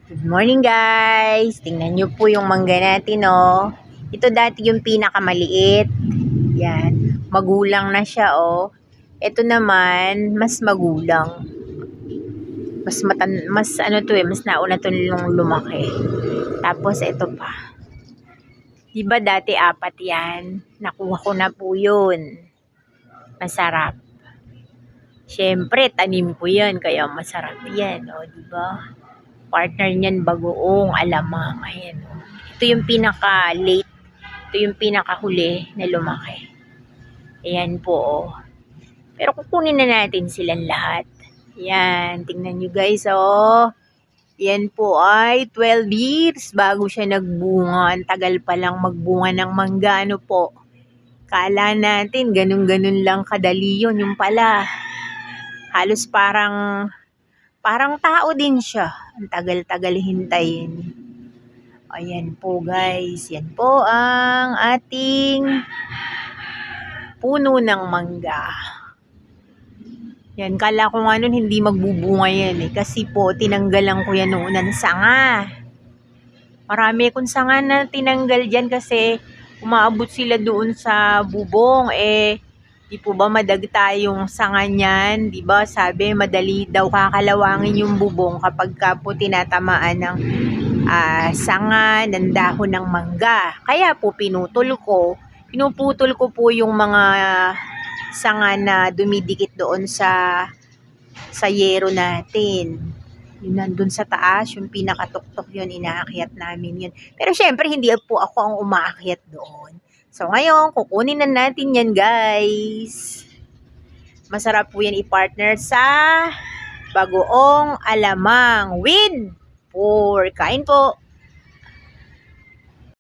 Good morning guys! Tingnan nyo po yung mangga natin oh. Ito dati yung pinakamaliit. Yan. Magulang na siya oh. Ito naman, mas magulang. Mas ano to eh, mas nauna to nung lumaki. Tapos ito pa. Diba dati 4 yan? Nakuha ko na po yun. Masarap. Siyempre, tanim ko yan, kaya masarap yan oh, diba? Partner niyan bagoong alamang. Ayan. Ito yung pinaka-late. Ito yung pinaka-huli na lumaki. Ayan po. Oh. Pero kukunin na natin silang lahat. Ayan. Tingnan nyo guys. Oh. Ayan po ay 12 years bago siya nagbunga. Ang tagal pa lang magbunga ng mangga. Ano po? Kala natin ganun-ganun lang kadali yun. Yung pala. Halos parang tao din siya. Ang tagal-tagal hintayin. Ayan po guys. Yan po ang ating puno ng mangga. Yan. Kala ko nga nun hindi magbubunga yan eh. Kasi po tinanggalan ko yan noon ng sanga. Marami akong sanga na tinanggal dyan kasi umaabot sila doon sa bubong. Di po ba madagta yung sanga niyan? Di ba sabi madali daw kakalawangin yung bubong kapag ka po tinatamaan ng sanga ng dahon ng mangga. Kaya po pinuputol ko po yung mga sanga na dumidikit doon sa yero natin. Yun nandun sa taas, yung pinakatuktok yun, inaakyat namin yun. Pero syempre hindi po ako ang umaakyat doon. So, ngayon, kukunin na natin yan, guys. Masarap po yan i-partner sa bagoong alamang with pork. Kain po!